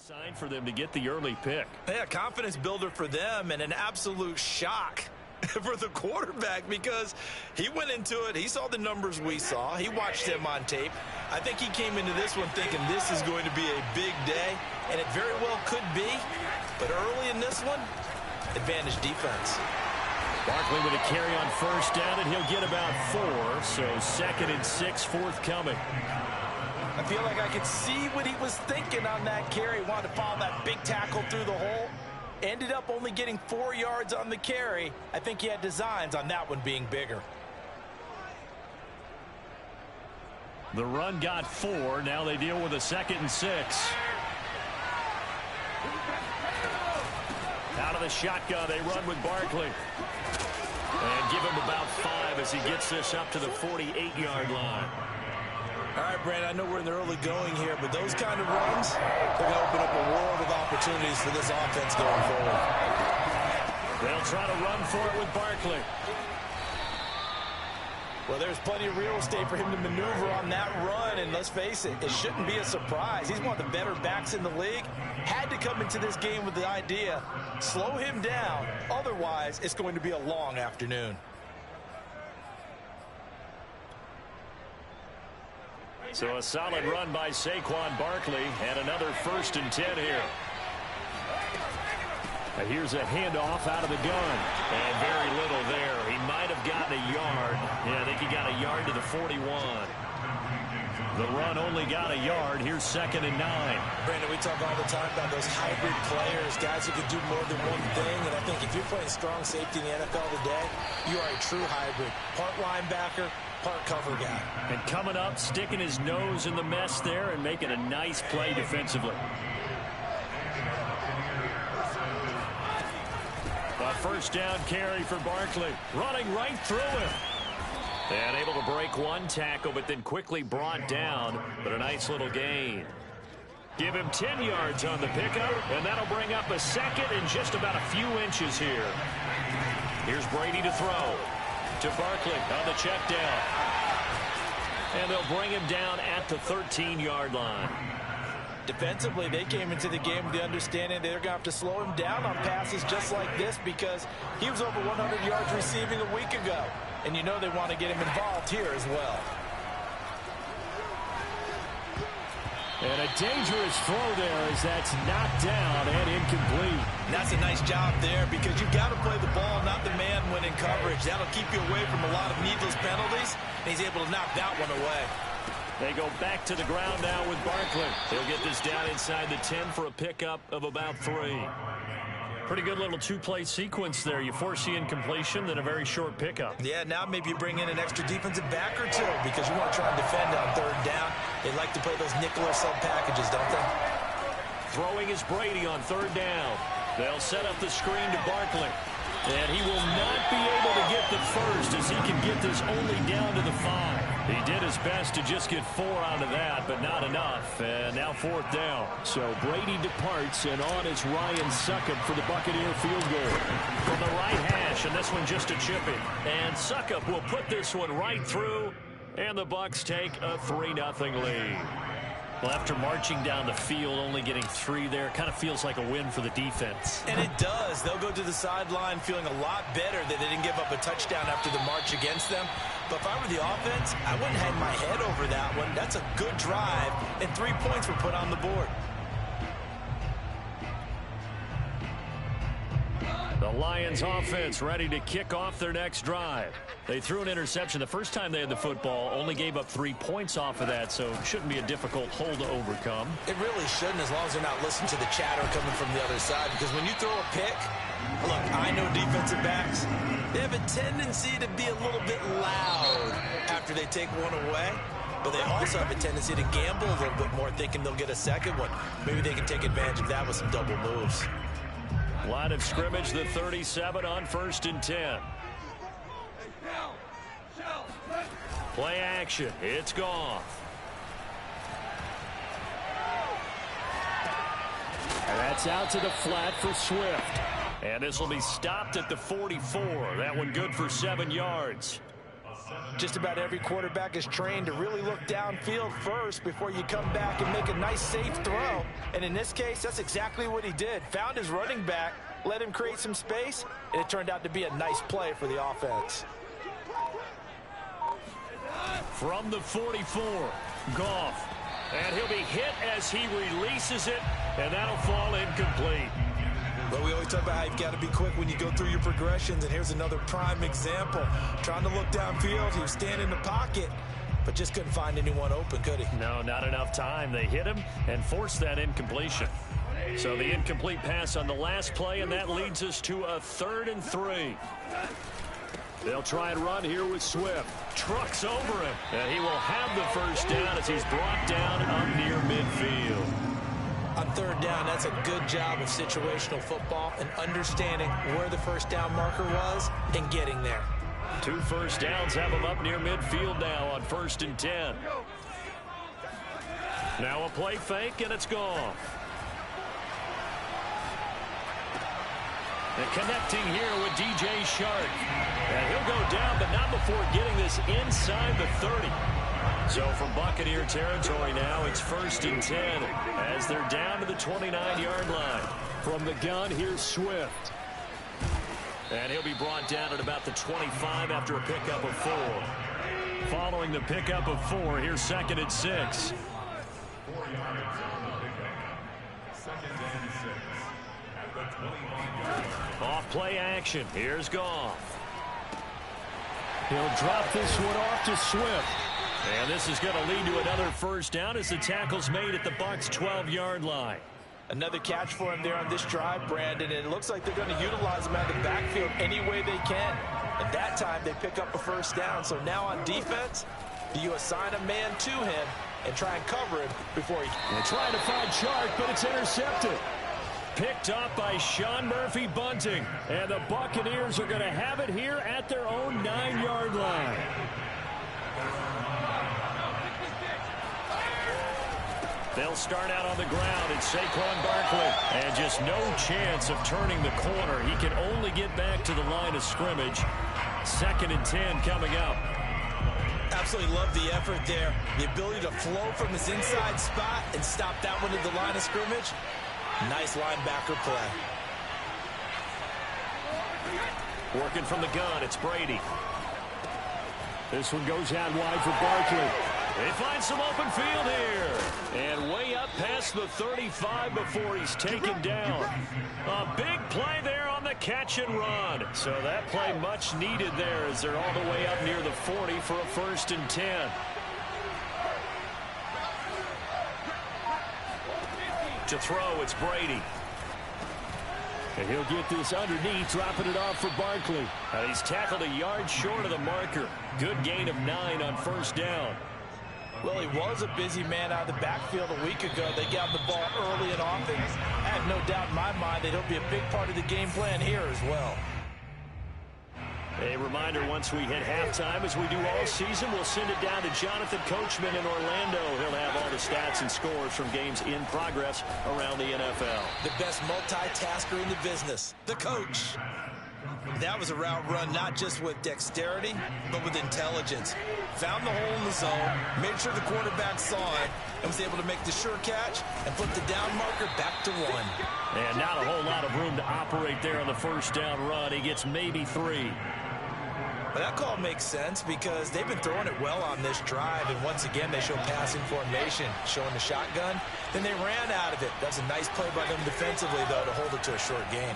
Sign for them to get the early pick. Yeah, confidence builder for them and an absolute shock for the quarterback because he went into it. He saw the numbers we saw. He watched them on tape. I think he came into this one thinking this is going to be a big day, and it very well could be. But early in this one, advantage defense. Barkley with a carry on first down, and he'll get about 4. So 2nd and 6 forthcoming. I feel like I could see what he was thinking on that carry. Wanted to follow that big tackle through the hole. Ended up only getting 4 yards on the carry. I think he had designs on that one being bigger. The run got 4. Now they deal with a 2nd and 6. Out of the shotgun, they run with Barkley. And give him about 5 as he gets this up to the 48-yard line. All right, Brandon, I know we're in the early going here, but those kind of runs, they're going to open up a world of opportunities for this offense going forward. They'll try to run for it with Barkley. Well, there's plenty of real estate for him to maneuver on that run, and let's face it, it shouldn't be a surprise. He's one of the better backs in the league. Had to come into this game with the idea, slow him down, otherwise it's going to be a long afternoon. So a solid run by Saquon Barkley, and another 1st and 10 here. And here's a handoff out of the gun. And very little there. He might have gotten a yard. Yeah, I think he got a yard to the 41. The run only got a yard. Here's 2nd and 9. Brandon, we talk all the time about those hybrid players, guys who can do more than one thing. And I think if you're playing strong safety in the NFL today, you are a true hybrid. Part linebacker, part cover guy. And coming up, sticking his nose in the mess there and making a nice play defensively. A 1st down carry for Barkley. Running right through him. And able to break one tackle, but then quickly brought down. But a nice little gain. Give him 10 yards on the pickup, and that'll bring up a 2nd and just about a few inches here. Here's Brady to throw. To Barkley on the check down. And they'll bring him down at the 13-yard line. Defensively, they came into the game with the understanding they're going to have to slow him down on passes just like this because he was over 100 yards receiving a week ago. And you know they want to get him involved here as well. And a dangerous throw there as that's knocked down and incomplete. And that's a nice job there because you've got to play the ball, not the man when in coverage. That'll keep you away from a lot of needless penalties. And he's able to knock that one away. They go back to the ground now with Barkley. He'll get this down inside the 10 for a pickup of about 3. Pretty good little 2-play sequence there. You force the incompletion, then a very short pickup. Yeah, now maybe you bring in an extra defensive back or 2 because you want to try and defend on 3rd down. They like to play those nickel or sub packages, don't they? Throwing is Brady on 3rd down. They'll set up the screen to Barkley. And he will not be able to get the first as he can get this only down to the 5. He did his best to just get 4 out of that, but not enough. And now 4th down. So Brady departs, and on is Ryan Succop for the Buccaneer field goal. From the right hash, and this one just a chip-in. And Succop will put this one right through, and the Bucs take a 3-0 lead. Well, after marching down the field, only getting 3 there, kind of feels like a win for the defense. And it does. They'll go to the sideline feeling a lot better that they didn't give up a touchdown after the march against them. But if I were the offense, I wouldn't hang my head over that one. That's a good drive, and 3 points were put on the board. The Lions offense ready to kick off their next drive. They threw an interception the first time they had the football, only gave up 3 points off of that, so it shouldn't be a difficult hole to overcome. It really shouldn't, as long as they're not listening to the chatter coming from the other side, because when you throw a pick, look, I know defensive backs, they have a tendency to be a little bit loud after they take one away, but they also have a tendency to gamble a little bit more, thinking they'll get a second one. Maybe they can take advantage of that with some double moves. Line of scrimmage, the 37 on 1st and 10. Play action. It's gone. And that's out to the flat for Swift. And this will be stopped at the 44. That one good for 7 yards. Just about every quarterback is trained to really look downfield first before you come back and make a nice, safe throw. And in this case, that's exactly what he did. Found his running back, let him create some space, and it turned out to be a nice play for the offense. From the 44, Goff. And he'll be hit as he releases it, and that'll fall incomplete. Well, we always talk about how you've got to be quick when you go through your progressions, and here's another prime example. Trying to look downfield, he was standing in the pocket, but just couldn't find anyone open, could he? No, not enough time. They hit him and forced that incompletion. So the incomplete pass on the last play, and that leads us to a 3rd and 3. They'll try and run here with Swift. Trucks over him. And he will have the first down as he's brought down up near midfield. On 3rd down, that's a good job of situational football and understanding where the first down marker was and getting there. 2 first downs have him up near midfield now on 1st and 10. Now a play fake, and it's gone. And connecting here with DJ Shark. And he'll go down, but not before getting this inside the 30. So from Buccaneer territory now, it's 1st and 10 as they're down to the 29-yard line. From the gun, here's Swift. And he'll be brought down at about the 25 after a pickup of 4. Following the pickup of 4, here's 2nd and 6. Off play action. Here's Goff. He'll drop this one off to Swift. And this is going to lead to another first down as the tackle's made at the Bucs' 12-yard line. Another catch for him there on this drive, Brandon, and it looks like they're going to utilize him out of the backfield any way they can. And that time they pick up a first down. So now on defense, do you assign a man to him and try and cover him before he... They're trying to find Shark, but it's intercepted. Picked up by Sean Murphy Bunting. And the Buccaneers are going to have it here at their own 9-yard line. They'll start out on the ground. It's Saquon Barkley. And just no chance of turning the corner. He can only get back to the line of scrimmage. 2nd and 10 coming up. Absolutely love the effort there. The ability to flow from his inside spot and stop that one at the line of scrimmage. Nice linebacker play. Working from the gun, it's Brady. This one goes out wide for Barkley. They find some open field here. And way up past the 35 before he's taken down. A big play there on the catch and run. So that play much needed there as they're all the way up near the 40 for a 1st and 10. To throw, it's Brady. And he'll get this underneath, dropping it off for Barkley. He's tackled a yard short of the marker. Good gain of 9 on 1st down. Well, he was a busy man out of the backfield a week ago. They got the ball early and often. I have no doubt in my mind that he'll be a big part of the game plan here as well. A reminder, once we hit halftime, as we do all season, we'll send it down to Jonathan Coachman in Orlando. He'll have all the stats and scores from games in progress around the NFL. The best multitasker in the business, the coach. That was a route run not just with dexterity, but with intelligence. Found the hole in the zone, made sure the quarterback saw it, and was able to make the sure catch and flip the down marker back to 1. And not a whole lot of room to operate there on the 1st down run. He gets maybe 3. But that call makes sense because they've been throwing it well on this drive, and once again they show passing formation, showing the shotgun. Then they ran out of it. That's a nice play by them defensively, though, to hold it to a short gain.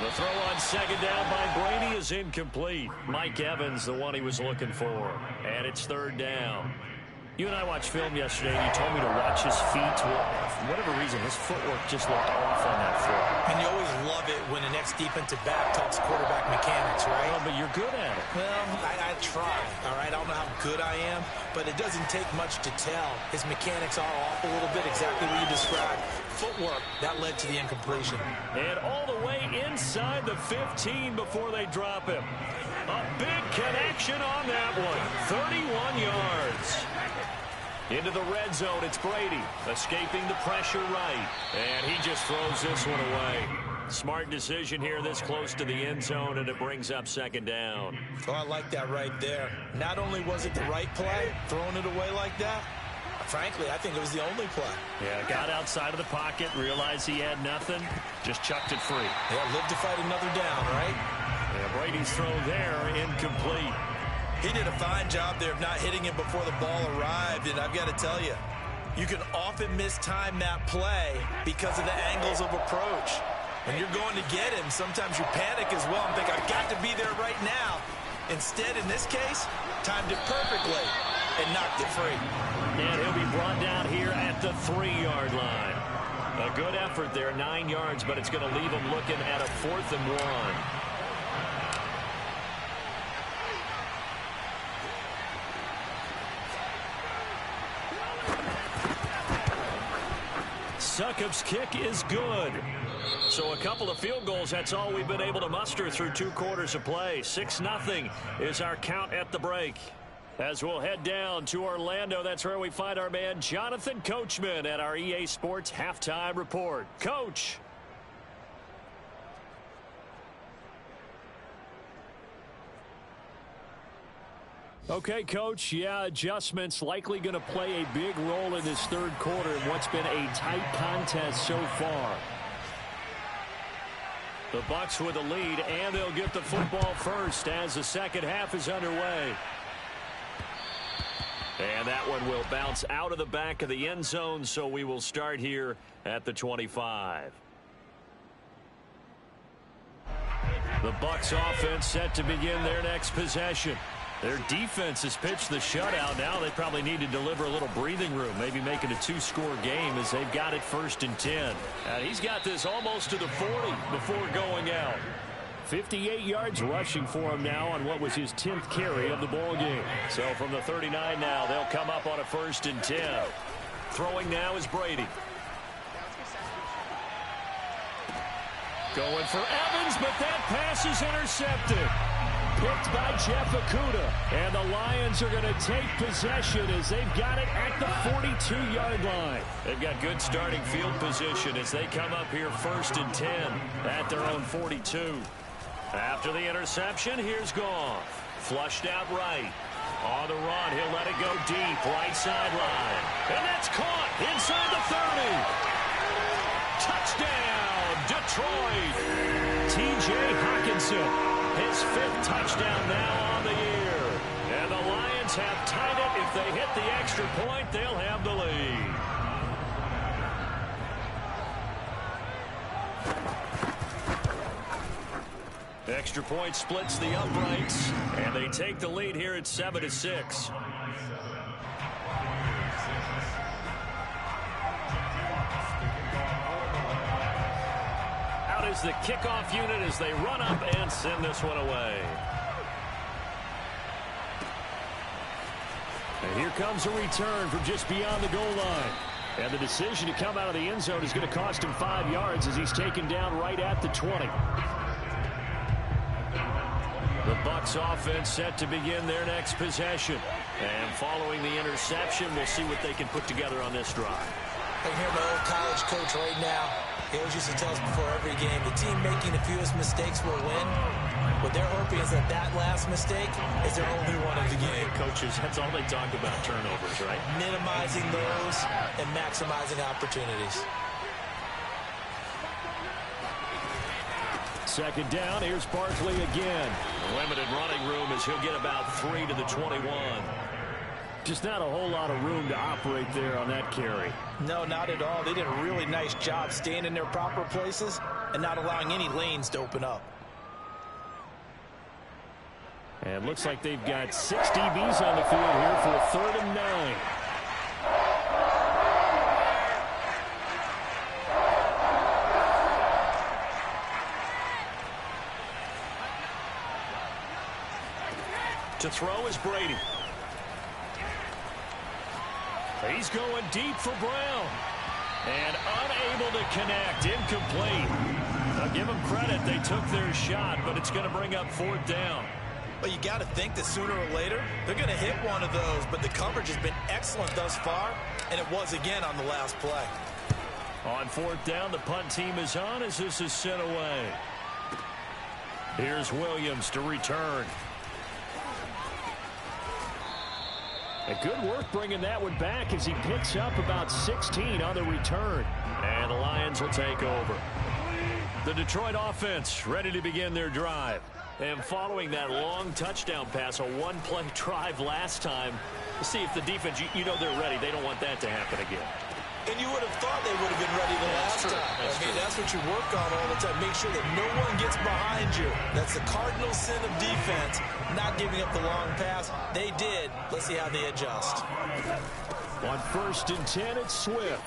The throw on 2nd down by Brady is incomplete. Mike Evans, the one he was looking for. And it's 3rd down. You and I watched film yesterday, and you told me to watch his feet. For whatever reason, his footwork just looked off on that foot. And you always love it when an ex-defensive back talks quarterback mechanics, right? Well, but you're good at it. Well, I try, all right? I don't know how good I am, but it doesn't take much to tell. His mechanics are off a little bit, exactly what you described. Footwork, that led to the incompletion. And all the way inside the 15 before they drop him. A big connection on that one. 31 yards. Into the red zone, it's Brady, escaping the pressure right. And he just throws this one away. Smart decision here this close to the end zone, and it brings up second down. Oh, I like that right there. Not only was it the right play, throwing it away like that, frankly, I think it was the only play. Yeah, got outside of the pocket, realized he had nothing, just chucked it free. Yeah, live to fight another down, right? Yeah, Brady's throw there, incomplete. He did a fine job there of not hitting him before the ball arrived, and I've got to tell you, you can often mistime that play because of the angles of approach. When you're going to get him, sometimes you panic as well and think, I've got to be there right now. Instead, in this case, timed it perfectly and knocked it free. And he'll be brought down here at the 3-yard line. A good effort there, 9 yards, but it's going to leave him looking at a 4th and 1. Succop's kick is good. So a couple of field goals, that's all we've been able to muster through 2 quarters of play. 6-0 is our count at the break. As we'll head down to Orlando, that's where we find our man Jonathan Coachman at our EA Sports Halftime Report. Coach. Okay, Coach, yeah, adjustments likely going to play a big role in this third quarter in what's been a tight contest so far. The Bucs with a lead, and they'll get the football first as the second half is underway. And that one will bounce out of the back of the end zone, so we will start here at the 25. The Bucs offense set to begin their next possession. Their defense has pitched the shutout. Now they probably need to deliver a little breathing room, maybe make it a 2-score game as they've got it 1st and 10. And he's got this almost to the 40 before going out. 58 yards rushing for him now on what was his 10th carry of the ball game. So from the 39 now, they'll come up on a 1st and 10. Throwing now is Brady. Going for Evans, but that pass is intercepted. Picked by Jeff Okudah. And the Lions are going to take possession as they've got it at the 42-yard line. They've got good starting field position as they come up here 1st and 10 at their own 42. After the interception, here's Goff. Flushed out right. On the run, he'll let it go deep, right sideline. And that's caught inside the 30. Touchdown, Detroit. T.J. Hockenson. His 5th touchdown now on the year. And the Lions have tied it. If they hit the extra point, they'll have the lead. Extra point splits the uprights, and they take the lead here at 7-6. Is the kickoff unit as they run up and send this one away. And here comes a return from just beyond the goal line. And the decision to come out of the end zone is going to cost him 5 yards as he's taken down right at the 20. The Bucs offense set to begin their next possession. And following the interception, we'll see what they can put together on this drive. I can hear my old college coach right now. He always used to tell us before every game, the team making the fewest mistakes will win. What they're hoping is that that last mistake is their only one of the game. Coaches, that's all they talk about, turnovers, right? Minimizing those and maximizing opportunities. Second down, here's Barkley again. Limited running room as he'll get about 3 to the 21. Just not a whole lot of room to operate there on that carry. No, not at all. They did a really nice job staying in their proper places and not allowing any lanes to open up. And looks like they've got 6 DBs on the field here for a 3rd and 9. To throw is Brady. He's going deep for Brown. And unable to connect. Incomplete. Now give them credit. They took their shot, but it's going to bring up 4th down. Well, you got to think that sooner or later, they're going to hit one of those. But the coverage has been excellent thus far, and it was again on the last play. On fourth down, the punt team is on as this is sent away. Here's Williams to return. A good work bringing that one back as he picks up about 16 on the return. And the Lions will take over. The Detroit offense ready to begin their drive. And following that long touchdown pass, a one-play drive last time, let's see if the defense, you know they're ready. They don't want that to happen again. And you would have thought they would have been ready the last time. That's what you work on all the time. Make sure that no one gets behind you. That's the cardinal sin of defense, not giving up the long pass. They did. Let's see how they adjust. On 1st and 10, it's Swift.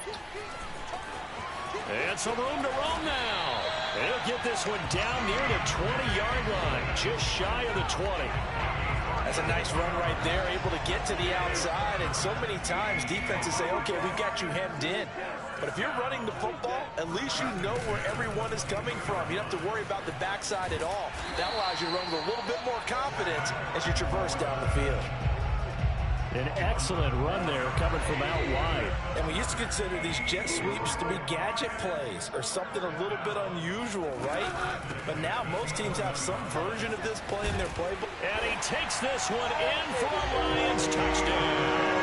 And some room to roam now. He'll get this one down near the 20-yard line, just shy of the 20. That's a nice run right there, able to get to the outside. And so many times defenses say, okay, we've got you hemmed in. But if you're running the football, at least you know where everyone is coming from. You don't have to worry about the backside at all. That allows you to run with a little bit more confidence as you traverse down the field. An excellent run there coming from out wide. And we used to consider these jet sweeps to be gadget plays or something a little bit unusual, right? But now most teams have some version of this play in their playbook. And he takes this one in for a Lions touchdown.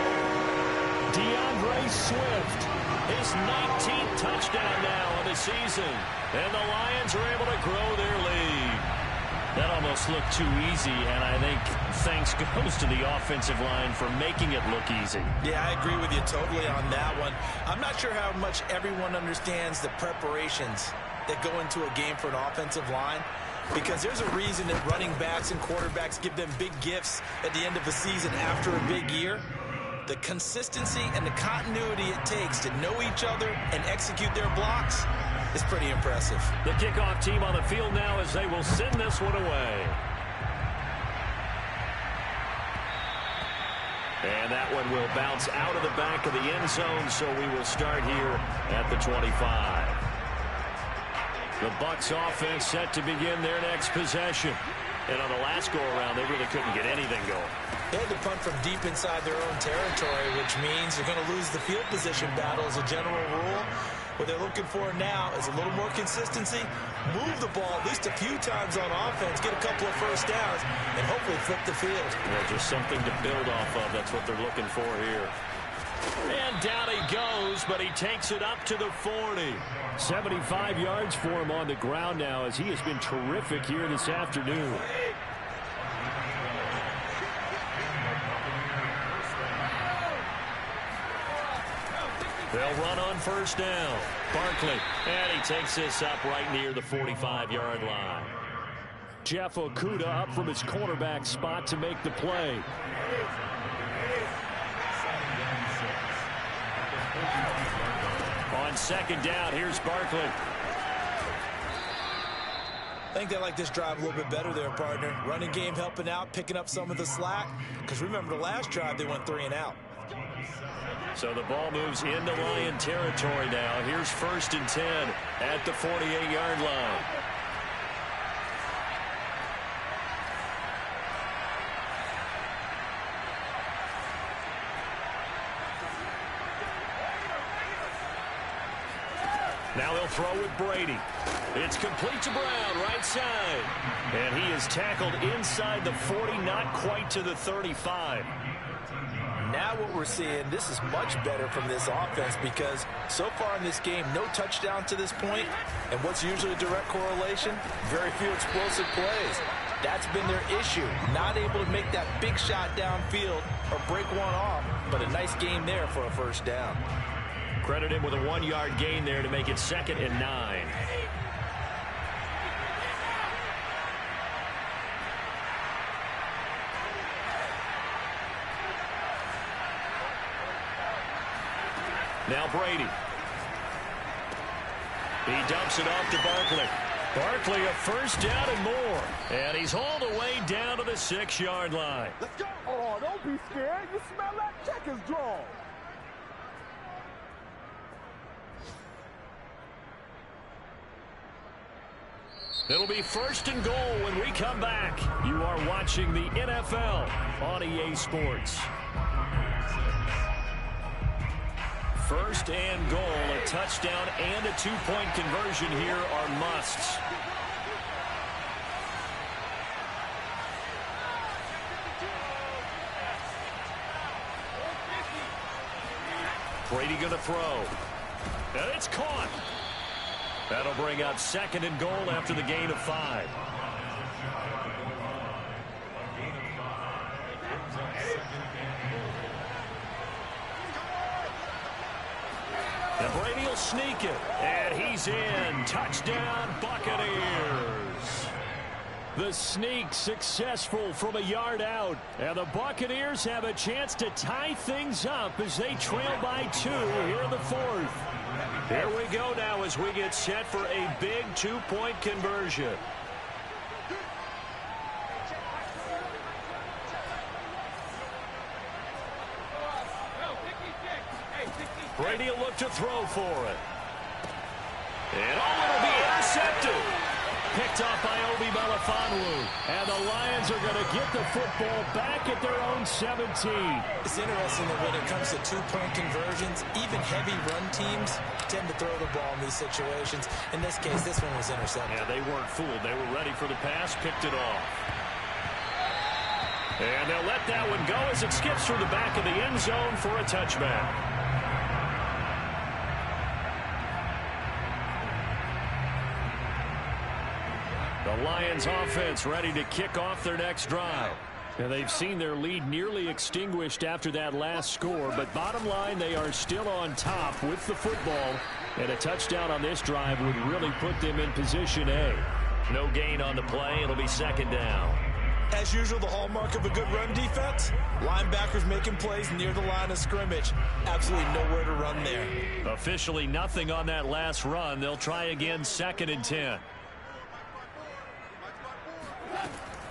DeAndre Swift, his 19th touchdown now of the season. And the Lions are able to grow their lead. That almost looked too easy, and I think thanks goes to the offensive line for making it look easy. Yeah, I agree with you totally on that one. I'm not sure how much everyone understands the preparations that go into a game for an offensive line, because there's a reason that running backs and quarterbacks give them big gifts at the end of the season after a big year. The consistency and the continuity it takes to know each other and execute their blocks is pretty impressive. The kickoff team on the field now as they will send this one away. And that one will bounce out of the back of the end zone, so we will start here at the 25. The Bucs offense set to begin their next possession. And on the last go-around, they really couldn't get anything going. They had to punt from deep inside their own territory, which means they're going to lose the field position battle as a general rule. What they're looking for now is a little more consistency, move the ball at least a few times on offense, get a couple of first downs, and hopefully flip the field. Well, just something to build off of. That's what they're looking for here. And down he goes, but he takes it up to the 40. 75 yards for him on the ground now as he has been terrific here this afternoon. They'll run on first down. Barkley, and he takes this up right near the 45-yard line. Jeff Okudah up from his cornerback spot to make the play. On second down, here's Barkley. I think they like this drive a little bit better there, partner. Running game helping out, picking up some of the slack. Because remember, the last drive, they went 3 and out. So the ball moves into Lion territory now. Here's 1st and 10 at the 48-yard line. Now they'll throw with Brady. It's complete to Brown, right side. And he is tackled inside the 40, not quite to the 35. Now what we're seeing, this is much better from this offense because so far in this game, no touchdown to this point. And what's usually a direct correlation? Very few explosive plays. That's been their issue. Not able to make that big shot downfield or break one off, but a nice game there for a first down. Credit him with a 1-yard gain there to make it 2nd and 9. Now Brady. He dumps it off to Barkley. Barkley a first down and more. And he's hauled away down to the 6-yard line. Let's go. Oh, don't be scared. You smell that? Check his draw. It'll be 1st and goal when we come back. You are watching the NFL on EA Sports. First and goal, a touchdown and a two-point conversion here are musts. Brady going to throw. And it's caught. That'll bring up second and goal after the gain of 5. And Brady will sneak it. And he's in. Touchdown, Buccaneers. The sneak successful from a yard out. And the Buccaneers have a chance to tie things up as they trail by 2 here in the 4th. Here we go now as we get set for a big two-point conversion. Brady will look to throw for it. And it'll be intercepted. Picked off by Obi Melifonwu. And the Lions are going to get the football back at their own 17. It's interesting that when it comes to two-point conversions, even heavy run teams tend to throw the ball in these situations. In this case, this one was intercepted. Yeah, they weren't fooled. They were ready for the pass, picked it off. And they'll let that one go as it skips through the back of the end zone for a touchback. The Lions offense ready to kick off their next drive. And they've seen their lead nearly extinguished after that last score, but bottom line, they are still on top with the football, and a touchdown on this drive would really put them in position A. No gain on the play. It'll be second down. As usual, the hallmark of a good run defense, linebackers making plays near the line of scrimmage. Absolutely nowhere to run there. Officially nothing on that last run. They'll try again, second and 10.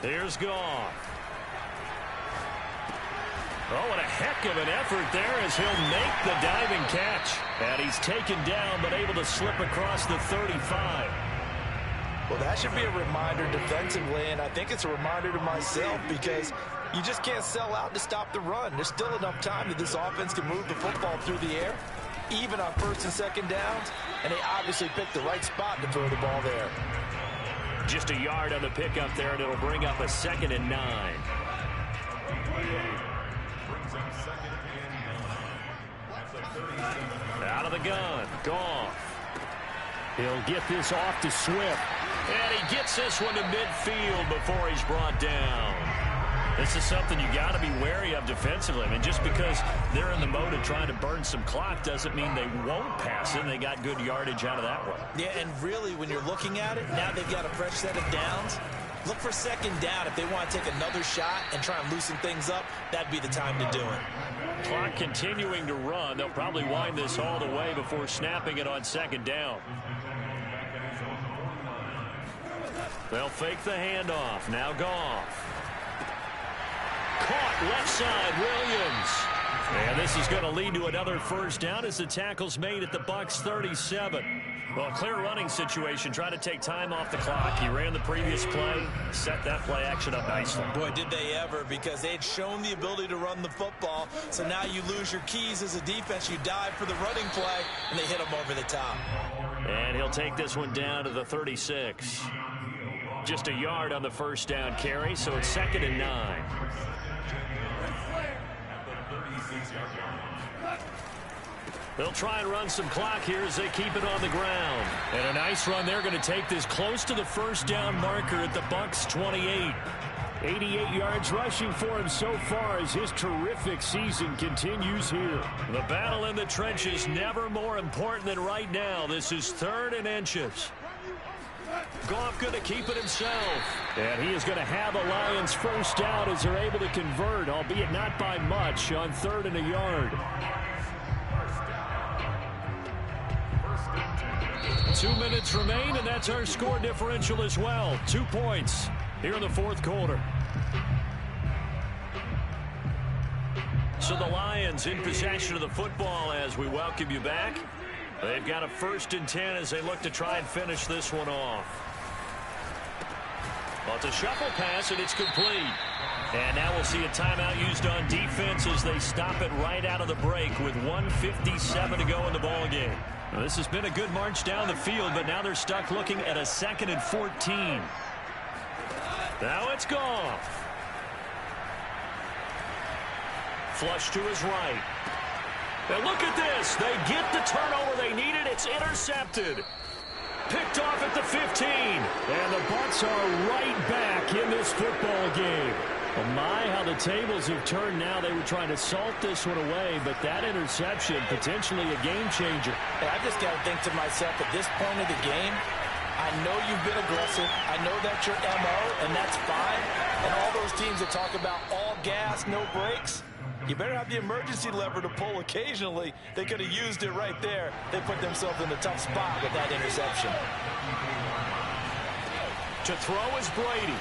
Here's Goff. Oh, and a heck of an effort there as he'll make the diving catch. And he's taken down but able to slip across the 35. Well, that should be a reminder defensively, and I think it's a reminder to myself because you just can't sell out to stop the run. There's still enough time that this offense can move the football through the air, even on first and second downs, and they obviously picked the right spot to throw the ball there. Just a yard on the pickup there, and it'll bring up a second and 9. Out of the gun, Goff. He'll get this off to Swift. And he gets this one to midfield before he's brought down. This is something you got to be wary of defensively. I mean, just because they're in the mode of trying to burn some clock doesn't mean they won't pass it. They got good yardage out of that one. Yeah, and really, when you're looking at it, now they've got a fresh set of downs. Look for second down. If they want to take another shot and try and loosen things up, that'd be the time to do it. Clock continuing to run. They'll probably wind this all the way before snapping it on second down. They'll fake the handoff. Now Goff. Caught left side, Williams. And this is going to lead to another first down as the tackle's made at the Bucs 37. Well, clear running situation. Trying to take time off the clock. He ran the previous play, set that play action up nicely. Boy, did they ever, because they'd shown the ability to run the football. So now you lose your keys as a defense. You dive for the running play, and they hit him over the top. And he'll take this one down to the 36. Just a yard on the first down carry, so it's second and 9. They'll try and run some clock here as they keep it on the ground. And a nice run. They're going to take this close to the first down marker at the Bucs 28. 88 yards rushing for him so far as his terrific season continues here. The battle in the trenches never more important than right now. This is 3rd and inches. Goff going to keep it himself. And he is going to have the Lions first down as they're able to convert, albeit not by much, on 3rd and a yard. 2 minutes remain, and that's our score differential as well. 2 points here in the 4th quarter. So the Lions in possession of the football as we welcome you back. They've got a 1st and 10 as they look to try and finish this one off. Well, it's a shuffle pass, and it's complete. And now we'll see a timeout used on defense as they stop it right out of the break with 1:57 to go in the ballgame. Well, this has been a good march down the field, but now they're stuck looking at a 2nd and 14. Now it's Goff. Flush to his right. And look at this. They get the turnover they needed. It's intercepted. Picked off at the 15. And the Bucs are right back in this football game. Well, my, how the tables have turned now. They were trying to salt this one away, but that interception, potentially a game changer. And I just got to think to myself, at this point of the game, I know you've been aggressive. I know that's your MO, and that's fine. And all those teams that talk about all gas, no brakes, you better have the emergency lever to pull occasionally. They could have used it right there. They put themselves in a tough spot with that interception. To throw is Brady.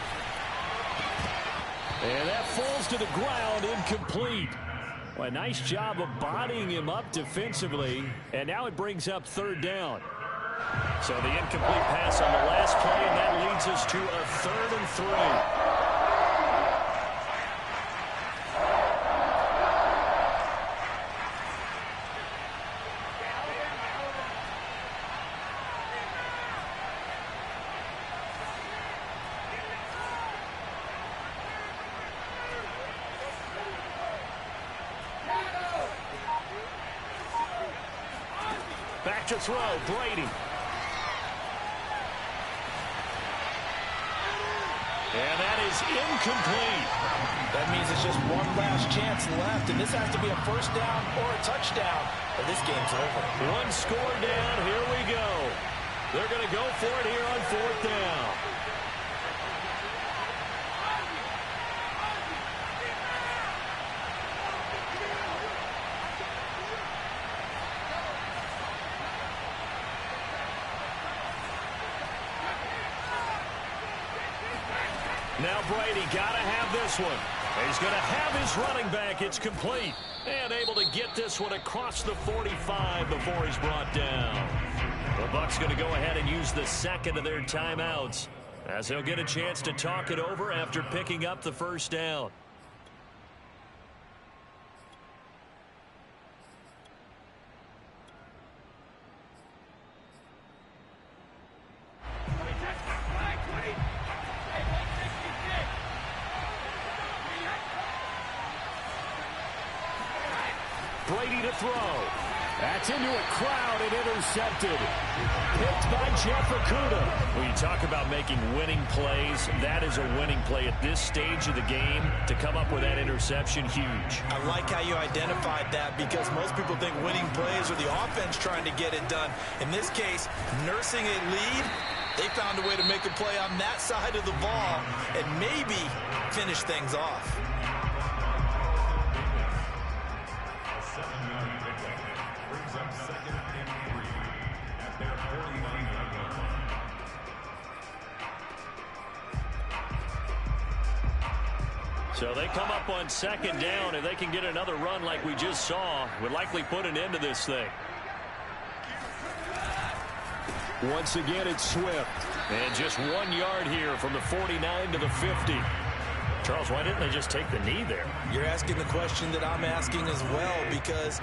And that falls to the ground, incomplete. Well, a nice job of bodying him up defensively, and now it brings up 3rd down. So the incomplete pass on the last play, and that leads us to a 3rd and 3. Back to throw, Brady. And that is incomplete. That means it's just one last chance left, and this has to be a 1st down or a touchdown, or this game's over. One score down, here we go. They're going to go for it here on 4th down. Now Brady got to have this one. He's going to have his running back. It's complete. And able to get this one across the 45 before he's brought down. The Bucs going to go ahead and use the 2nd of their timeouts, as they'll get a chance to talk it over after picking up the 1st down. Brady to throw. That's into a crowd and intercepted. Picked by Jeff Okudah. When you talk about making winning plays, that is a winning play at this stage of the game. To come up with that interception, huge. I like how you identified that, because most people think winning plays are the offense trying to get it done. In this case, nursing a lead, they found a way to make a play on that side of the ball and maybe finish things off. So they come up on 2nd down, and they can get another run like we just saw. Would likely put an end to this thing. Once again, it's Swift. And just 1 yard here from the 49 to the 50. Charles, why didn't they just take the knee there? You're asking the question that I'm asking as well, because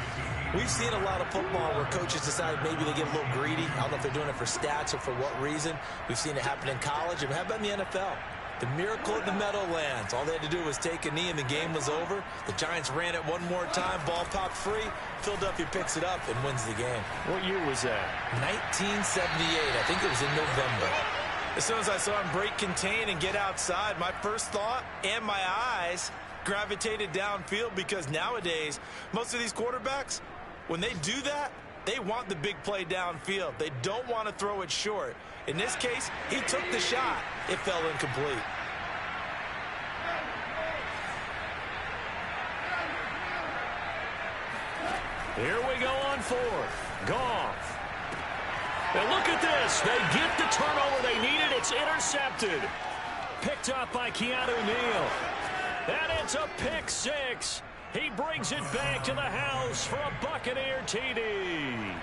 we've seen a lot of football where coaches decide maybe they get a little greedy. I don't know if they're doing it for stats or for what reason. We've seen it happen in college. And how about in the NFL? The miracle of the Meadowlands. All they had to do was take a knee and the game was over. The Giants ran it one more time. Ball popped free. Philadelphia picks it up and wins the game. What year was that? 1978. I think it was in November. As soon as I saw him break contain and get outside, my first thought and my eyes gravitated downfield, because nowadays, most of these quarterbacks, when they do that, they want the big play downfield. They don't want to throw it short. In this case, he took the shot. It fell incomplete. Here we go on 4th. Goff. And look at this. They get the turnover they needed. It's intercepted. Picked up by Keanu Neal. And it's a pick 6. He brings it back to the house for a Buccaneer TD.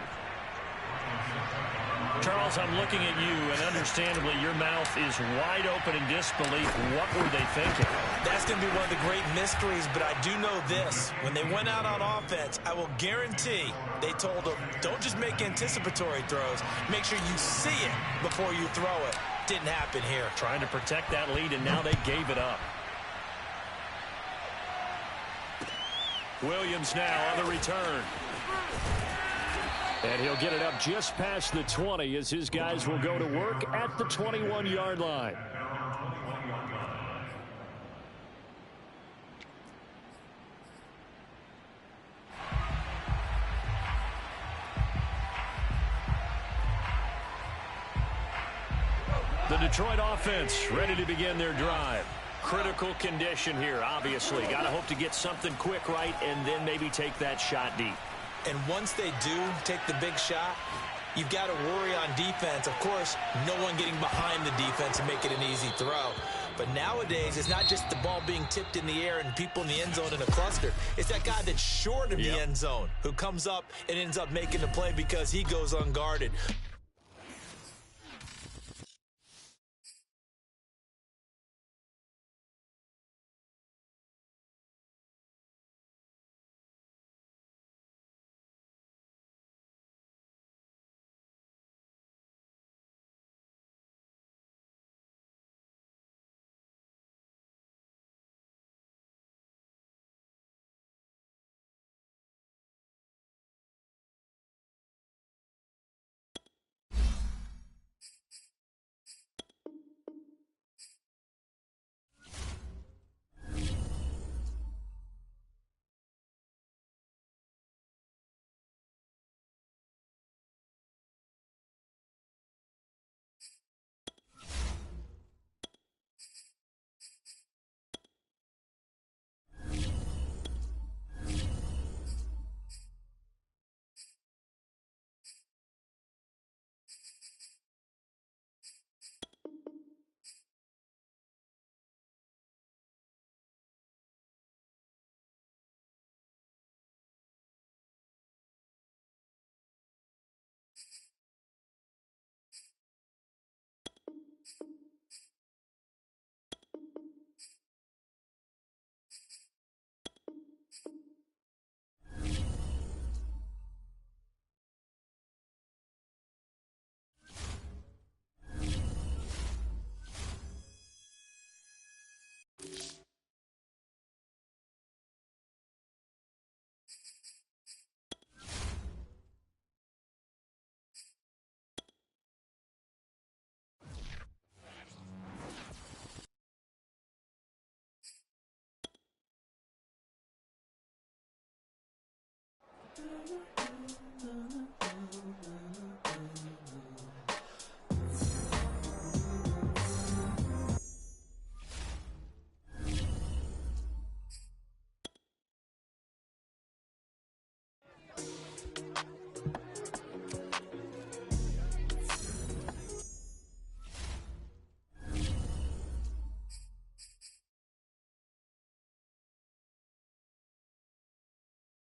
Charles, I'm looking at you, and understandably, your mouth is wide open in disbelief. What were they thinking? That's going to be one of the great mysteries, but I do know this. When they went out on offense, I will guarantee they told them, don't just make anticipatory throws. Make sure you see it before you throw it. Didn't happen here. Trying to protect that lead, and now they gave it up. Williams now on the return. And he'll get it up just past the 20 as his guys will go to work at the 21-yard line. The Detroit offense ready to begin their drive. Critical condition here, obviously. Got to hope to get something quick right and then maybe take that shot deep. And once they do take the big shot, you've got to worry on defense. Of course, no one getting behind the defense and make it an easy throw. But nowadays, it's not just the ball being tipped in the air and people in the end zone in a cluster. It's that guy that's short of the end zone who comes up and ends up making the play because he goes unguarded.